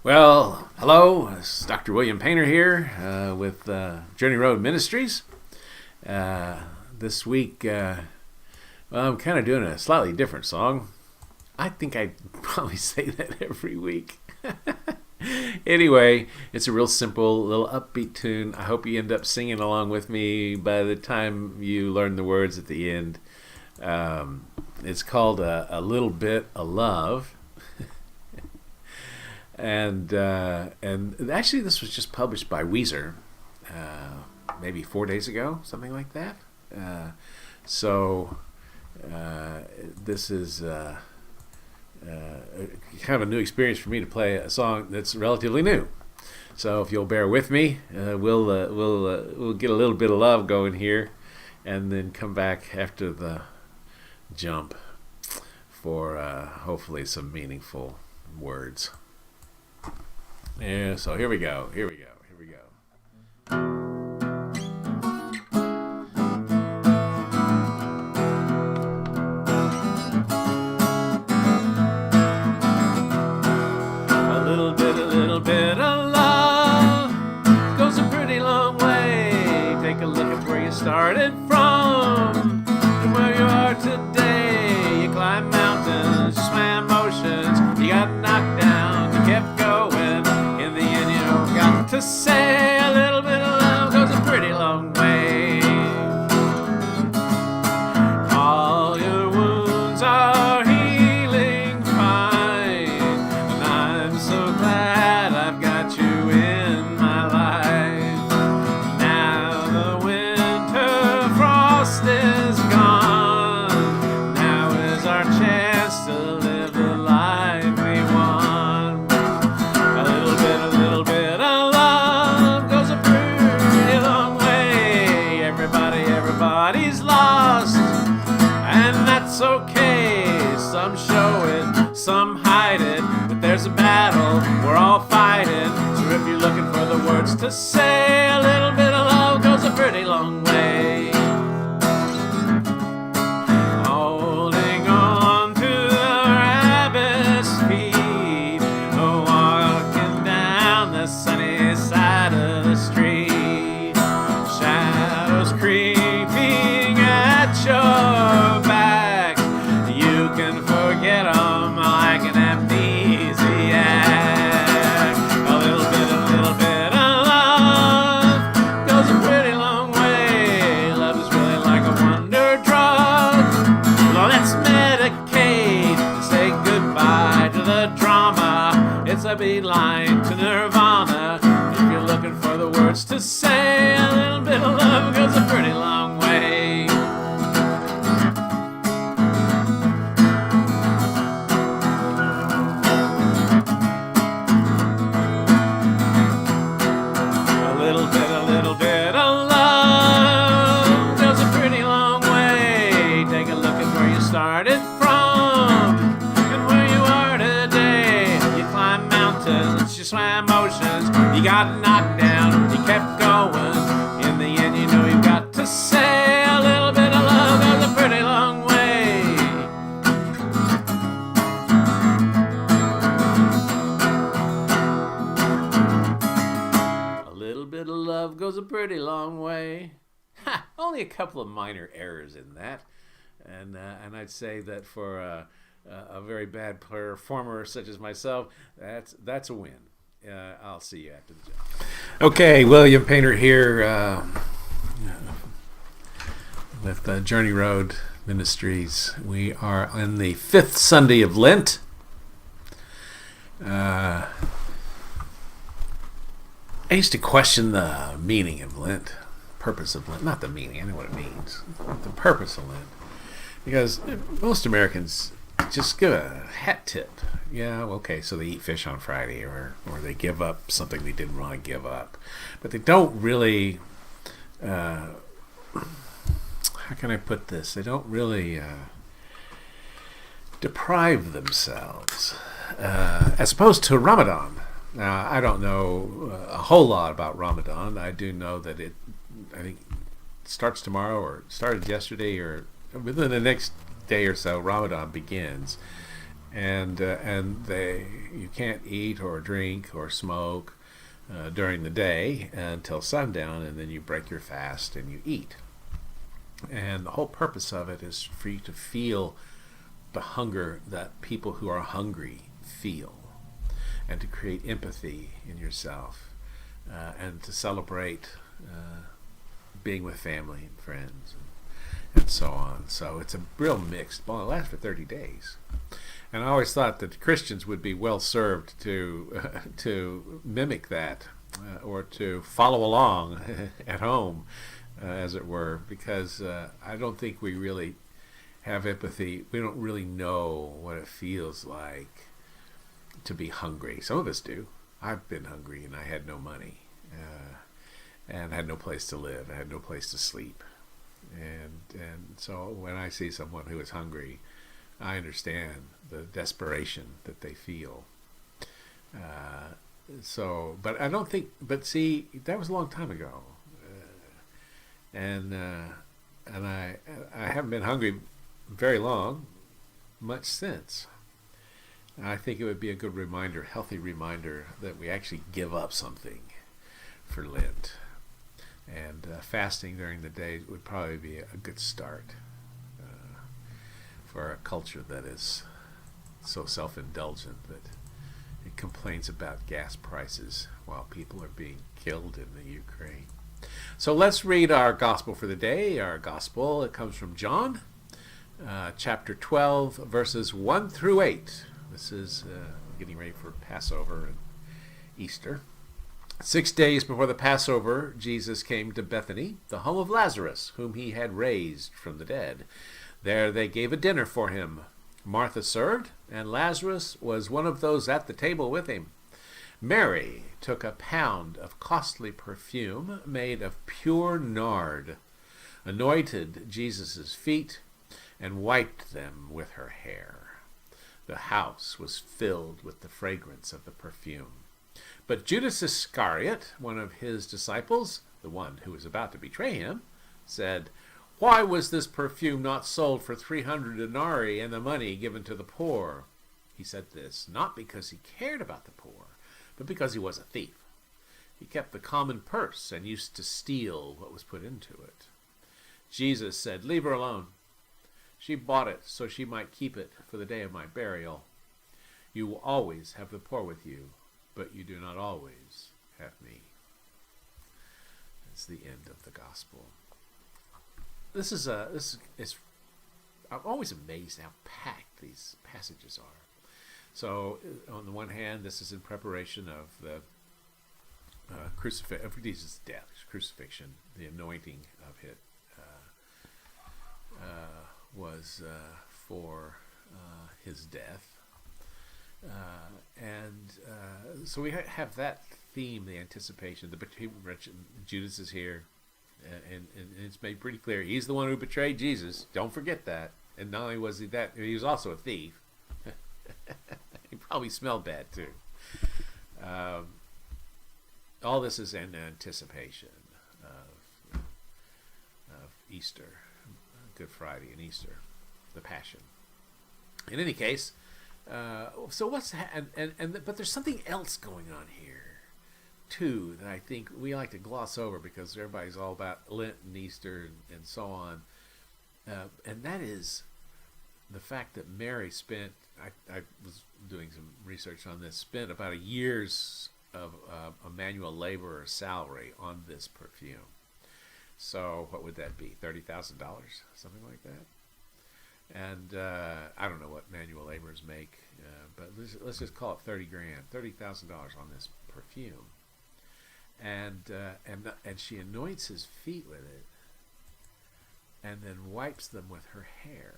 Well, hello, it's Dr. William Painter here with Journey Road Ministries. This week, I'm kind of doing a slightly different song. I think I probably say that every week. Anyway, it's a real simple, little upbeat tune. I hope you end up singing along with me by the time you learn the words at the end. It's called A Little Bit of Love. And actually, this was just published by Weezer, maybe 4 days ago, something like that. This is kind of a new experience for me to play a song that's relatively new. So if you'll bear with me, we'll get a little bit of love going here, and then come back after the jump for hopefully some meaningful words. Yeah, so here we go. A little bit of love goes a pretty long way. Take a look at where you started from and where you are today. You climbed mountains, you swam oceans, you got knocked down, you kept going. In the end, you got to say a little bit of love goes a pretty long way. All your wounds are healing fine, and I'm so glad I've got you in my life. Now the winter frost is gone. Now is our chance to live the life we want. A little bit of love goes a pretty long way. Everybody's lost, and that's okay. Some show it, some hide it, but there's a battle, we're all fighting. So if you're looking for the words to say, a little bit of love goes a pretty long way. Holding on to the rabbit's feet, walking down the sunny side of the street. Shadows creeping at your back. You can forget 'em like an amnesiac. A little bit of love goes a pretty long way. Love is really like a wonder drug. Well, let's medicate and say goodbye to the drama. It's a beeline to nirvana. If you're looking for the words to say, a little bit of love goes a pretty long way. A little bit of love goes a pretty long way. Take a look at where you started from and where you are today. You climbed mountains, you swam oceans, you got knocked down, you kept going. In the end, you know you've got to say a little bit of love goes a pretty long way. A little bit of love goes a pretty long way. Ha! Only a couple of minor errors in that, and I'd say that for a very bad performer such as myself, that's a win. I'll see you after the job. Okay, William Painter here with Journey Road Ministries. We are on the 5th Sunday of Lent. I used to question the meaning of Lent, purpose of Lent, not the meaning, I know what it means, the purpose of Lent, because most Americans just give a hat tip. Yeah, okay, so they eat fish on Friday, or they give up something they didn't want to give up, but they don't really, how can I put this, they don't really deprive themselves, as opposed to Ramadan. Now, I don't know a whole lot about Ramadan. I do know that I think it starts tomorrow, or started yesterday, or within the next day or so, Ramadan begins. and you can't eat or drink or smoke during the day until sundown, and then you break your fast and you eat. And the whole purpose of it is for you to feel the hunger that people who are hungry feel, and to create empathy in yourself, and to celebrate being with family and friends, and so on. So it's a real mixed. Well, it lasts for 30 days. And I always thought that Christians would be well served to mimic that, or to follow along at home, as it were, because I don't think we really have empathy. We don't really know what it feels like to be hungry. Some of us do. I've been hungry and I had no money, and I had no place to live. I had no place to sleep, and so when I see someone who is hungry, I understand the desperation that they feel. But I don't think. But see, that was a long time ago, and I haven't been hungry very long, much since. I think it would be a good reminder, healthy reminder, that we actually give up something for Lent, and fasting during the day would probably be a good start. For a culture that is so self-indulgent that it complains about gas prices while people are being killed in the Ukraine. So let's read our gospel for the day. Our gospel, it comes from John, chapter 12, verses 1 through 8. This is getting ready for Passover and Easter. 6 days before the Passover, Jesus came to Bethany, the home of Lazarus, whom he had raised from the dead. There they gave a dinner for him. Martha served, and Lazarus was one of those at the table with him. Mary took a pound of costly perfume made of pure nard, anointed Jesus' feet, and wiped them with her hair. The house was filled with the fragrance of the perfume. But Judas Iscariot, one of his disciples, the one who was about to betray him, said, "Why was this perfume not sold for 300 denarii and the money given to the poor?" He said this not because he cared about the poor, but because he was a thief. He kept the common purse and used to steal what was put into it. Jesus said, "Leave her alone. She bought it so she might keep it for the day of my burial. You will always have the poor with you, but you do not always have me." That's the end of the gospel. I'm always amazed how packed these passages are. So, on the one hand, this is in preparation of the of Jesus' death, crucifixion. The anointing of it was for his death, and so we have that theme, the anticipation. Judas is here. And it's made pretty clear he's the one who betrayed Jesus. Don't forget that. And not only was he that, he was also a thief. He probably smelled bad too. All this is in anticipation of Easter, Good Friday and Easter, the Passion. In any case, so but there's something else going on here too that I think we like to gloss over because everybody's all about Lent and Easter and so on, and that is the fact that Mary spent, I was doing some research on this, spent about a year's of a manual laborer salary on this perfume. So what would that be, $30,000, something like that? And I don't know what manual laborers make, but let's just call it $30,000 on this perfume. And she anoints his feet with it, and then wipes them with her hair.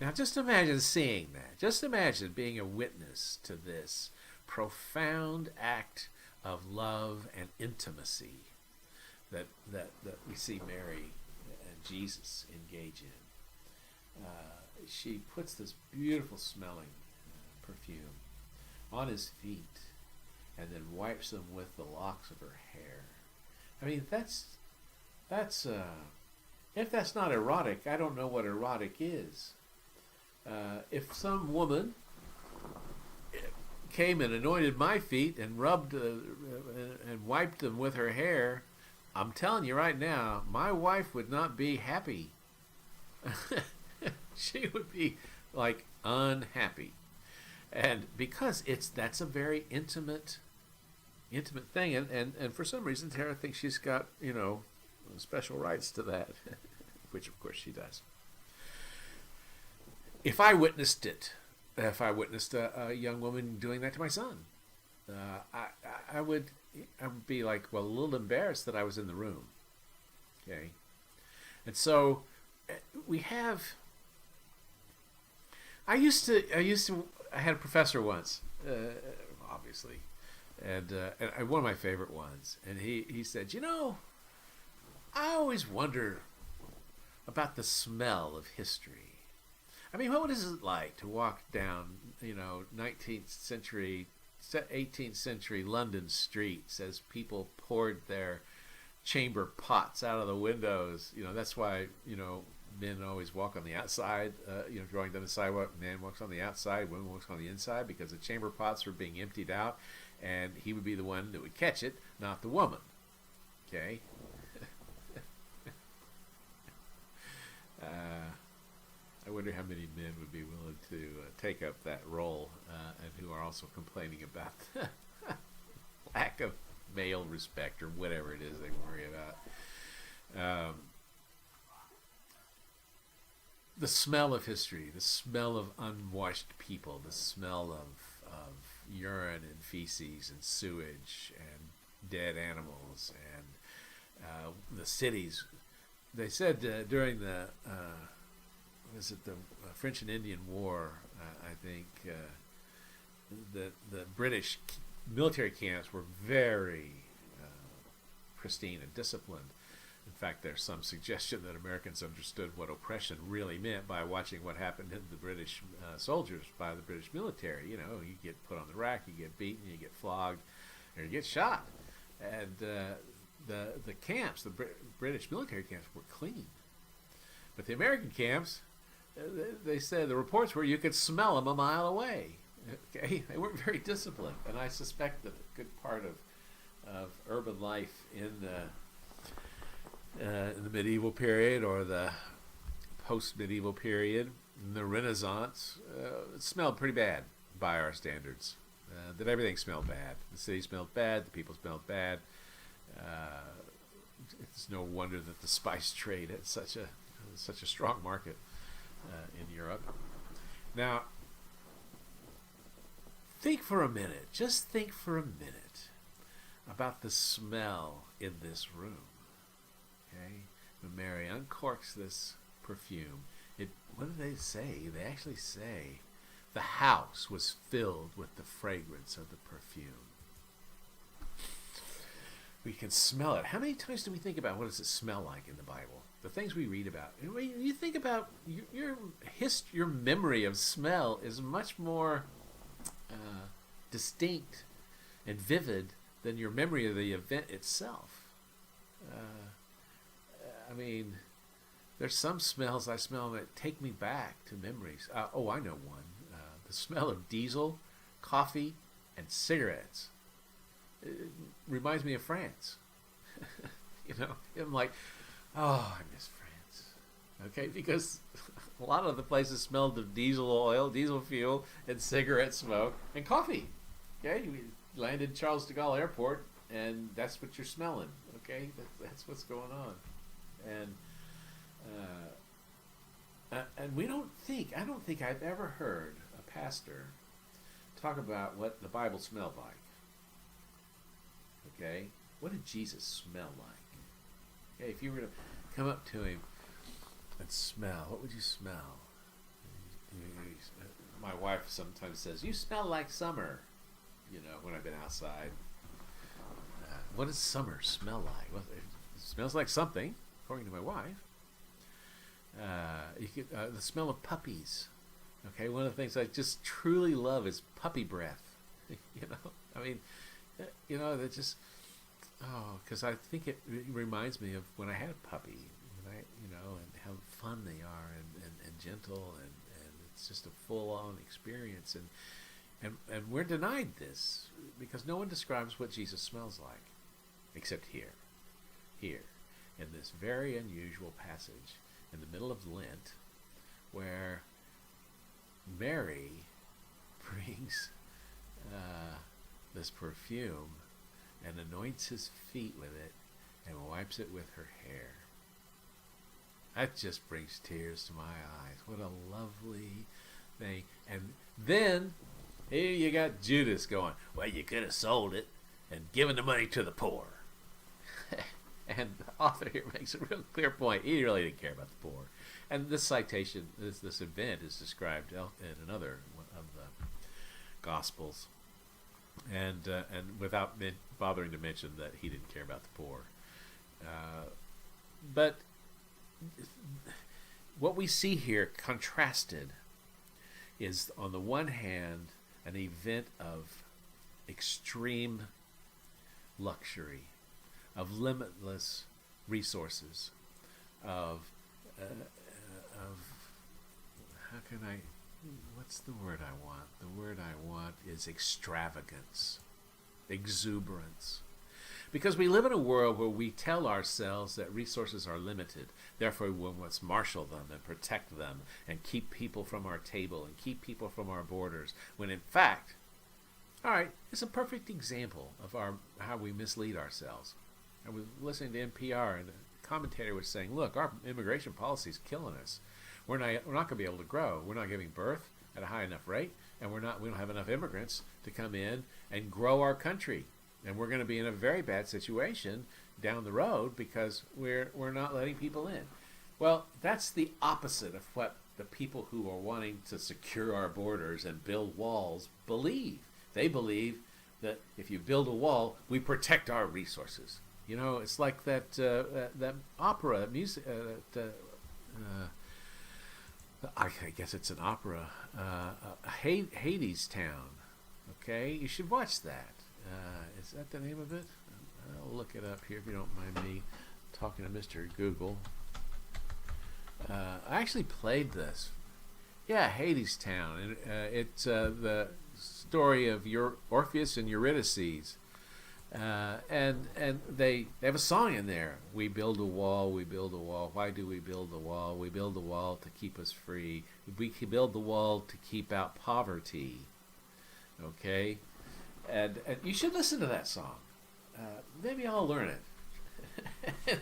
Now, just imagine seeing that. Just imagine being a witness to this profound act of love and intimacy that we see Mary and Jesus engage in. She puts this beautiful smelling perfume on his feet, and then wipes them with the locks of her hair. I mean, that's if that's not erotic, I don't know what erotic is. If some woman came and anointed my feet and rubbed and wiped them with her hair, I'm telling you right now, my wife would not be happy. She would be like unhappy. And because that's a very intimate thing, and for some reason Tara thinks she's got, special rights to that, which of course she does. If I witnessed a young woman doing that to my son, I would be like, well, a little embarrassed that I was in the room. Okay, and so we have. I had a professor once, obviously, and one of my favorite ones, and he said, I always wonder about the smell of history. I mean, what is it like to walk down, 19th century, 18th century London streets as people poured their chamber pots out of the windows? That's why, men always walk on the outside, drawing down the sidewalk. Man walks on the outside, women walks on the inside, because the chamber pots were being emptied out, and he would be the one that would catch it, not the woman. Okay? I wonder how many men would be willing to take up that role, and who are also complaining about the lack of male respect or whatever it is they worry about. The smell of history, the smell of unwashed people, the smell of urine and feces and sewage and dead animals, and the cities. They said during the French and Indian War, I think the British military camps were very pristine and disciplined. In fact, there's some suggestion that Americans understood what oppression really meant by watching what happened to the British soldiers by the British military. You get put on the rack, you get beaten, you get flogged, or you get shot. And the camps, the British military camps, were clean. But the American camps, they said the reports were you could smell them a mile away. Okay, they weren't very disciplined, and I suspect that a good part of urban life in the medieval period or the post-medieval period, in the Renaissance, it smelled pretty bad by our standards. That everything smelled bad. The city smelled bad. The people smelled bad. It's no wonder that the spice trade had such a strong market in Europe. Now, just think for a minute about the smell in this room. Okay, when Mary uncorks this perfume, what do they say? They actually say the house was filled with the fragrance of the perfume. We can smell it. How many times do we think about what does it smell like in the Bible? The things we read about. You think about your memory of smell is much more distinct and vivid than your memory of the event itself. I mean, there's some smells I smell that take me back to memories. I know one. The smell of diesel, coffee, and cigarettes. It reminds me of France. I'm like, I miss France. Okay, because a lot of the places smelled of diesel oil, diesel fuel, and cigarette smoke, and coffee. Okay, you landed at Charles de Gaulle Airport, and that's what you're smelling. Okay, that's what's going on, and I don't think I've ever heard a pastor talk about what the Bible smelled like. Okay, what did Jesus smell like? Okay, if you were to come up to him and smell, what would you smell? My wife sometimes says, "You smell like summer," when I've been outside. What does summer smell like? Well, it smells like something, according to my wife. The smell of puppies. Okay, one of the things I just truly love is puppy breath. I mean, that just, because I think it reminds me of when I had a puppy, and how fun they are and gentle, and it's It's just a full-on experience, and we're denied this because no one describes what Jesus smells like, except here, in this very unusual passage in the middle of Lent, where Mary brings this perfume and anoints his feet with it and wipes it with her hair. That just brings tears to my eyes. What a lovely thing. And then here you got Judas going, well, you could have sold it and given the money to the poor. And the author here makes a real clear point. He really didn't care about the poor. And this citation, this event is described in another one of the Gospels. And without bothering to mention that he didn't care about the poor. But what we see here contrasted is, on the one hand, an event of extreme luxury, of limitless resources, of how can I, what's the word I want? The word I want is extravagance, exuberance. Because we live in a world where we tell ourselves that resources are limited, therefore we must marshal them and protect them and keep people from our table and keep people from our borders, when in fact, all right, it's a perfect example of how we mislead ourselves. I was listening to NPR, and the commentator was saying, look, our immigration policy is killing us. We're not going to be able to grow. We're not giving birth at a high enough rate, and we don't have enough immigrants to come in and grow our country. And we're going to be in a very bad situation down the road because we're not letting people in. Well, that's the opposite of what the people who are wanting to secure our borders and build walls believe. They believe that if you build a wall, we protect our resources. You know, it's like that opera music. I guess it's an opera, Hadestown. Okay, you should watch that. Is that the name of it? I'll look it up here if you don't mind me talking to Mr. Google. I actually played this. Yeah, Hadestown. And it's the story of Orpheus and Eurydice. And they have a song in there. We build a wall, we build a wall. Why do we build a wall? We build a wall to keep us free. We build the wall to keep out poverty. Okay? And you should listen to that song. Maybe I'll learn it.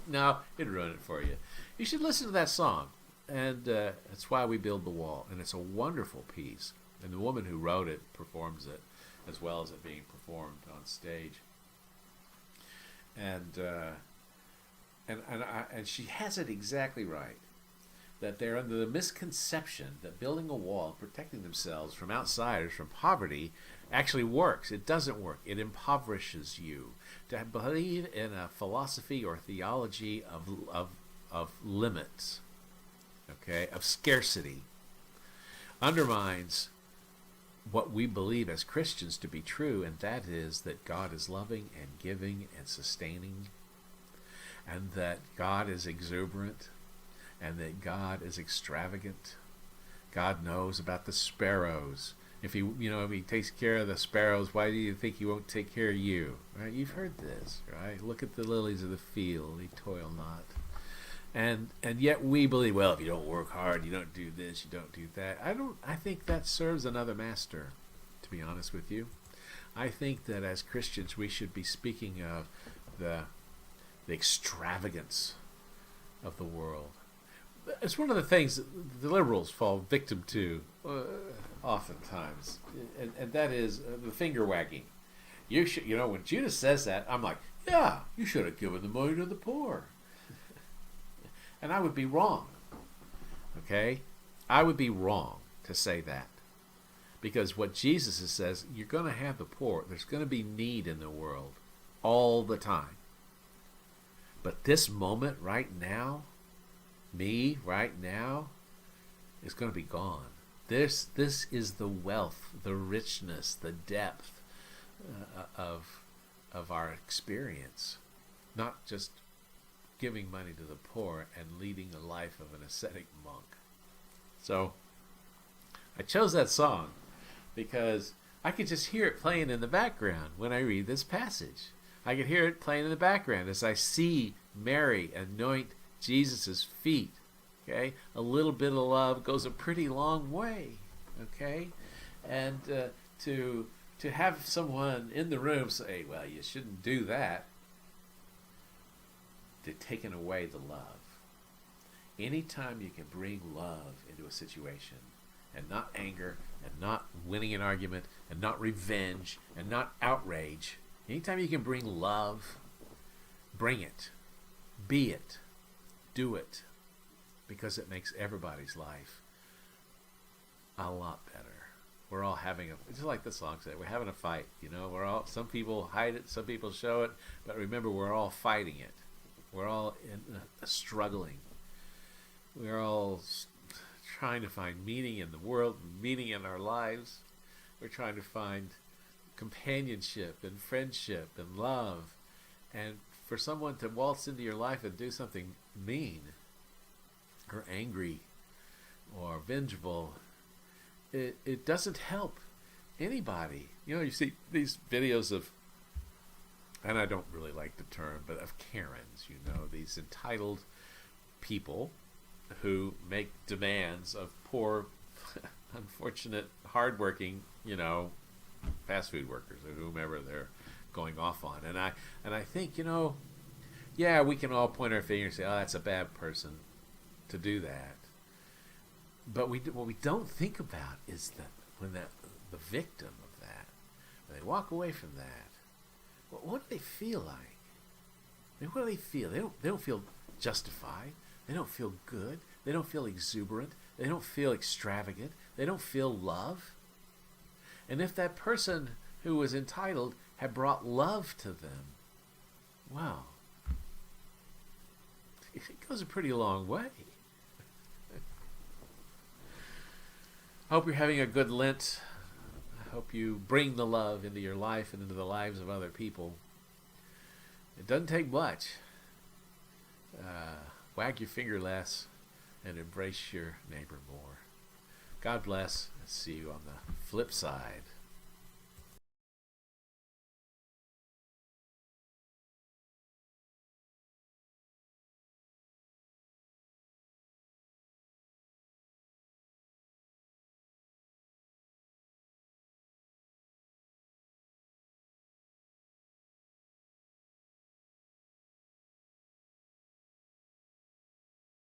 No, it'd ruin it for you. You should listen to that song. And that's why we build the wall. And it's a wonderful piece. And the woman who wrote it performs it as well as it being performed on stage. And she has it exactly right. That they're under the misconception that building a wall, protecting themselves from outsiders, from poverty, actually works. It doesn't work. It impoverishes you. To believe in a philosophy or theology of limits, okay, of scarcity, undermines what we believe as Christians to be true, and that is that God is loving and giving and sustaining, and that God is exuberant, and that God is extravagant. God knows about the sparrows. If he takes care of the sparrows, why do you think he won't take care of you? Right? You've heard this, right? Look at the lilies of the field; they toil not. And yet we believe, well, if you don't work hard, you don't do this, you don't do that. I think that serves another master, to be honest with you. I think that as Christians we should be speaking of the extravagance of the world. It's one of the things that the liberals fall victim to oftentimes, and that is the finger wagging. When Judas says that, I'm like, yeah, you should have given the money to the poor. And I would be wrong, okay? I would be wrong to say that. Because what Jesus says, you're going to have the poor. There's going to be need in the world all the time. But this moment right now, me right now, is going to be gone. This is the wealth, the richness, the depth of our experience. Not just giving money to the poor and leading a life of an ascetic monk. So I chose that song because I could just hear it playing in the background when I read this passage. I could hear it playing in the background as I see Mary anoint Jesus' feet. Okay, a little bit of love goes a pretty long way. Okay, and to have someone in the room say, "Well, you shouldn't do that," they're taking away the love. Anytime you can bring love into a situation, and not anger, and not winning an argument, and not revenge, and not outrage, anytime you can bring love, bring it, be it, do it, because it makes everybody's life a lot better. We're all having just like the song said, we're having a fight. Some people hide it, some people show it, but remember, we're all fighting it. We're all struggling. We're all trying to find meaning in the world, meaning in our lives. We're trying to find companionship and friendship and love. And for someone to waltz into your life and do something mean or angry or vengeful, it doesn't help anybody. You see these videos of, and I don't really like the term, but of Karens, these entitled people who make demands of poor, unfortunate, hardworking, fast food workers or whomever they're going off on. And I think, yeah, we can all point our finger and say, "Oh, that's a bad person to do that." But what we don't think about is that when the victim of that, when they walk away from that, what do they feel like? What do they feel? They don't feel justified. They don't feel good. They don't feel exuberant. They don't feel extravagant. They don't feel love. And if that person who was entitled had brought love to them, wow, it goes a pretty long way. I hope you're having a good Lent. I hope you bring the love into your life and into the lives of other people. It doesn't take much. Wag your finger less and embrace your neighbor more. God bless. See you on the flip side.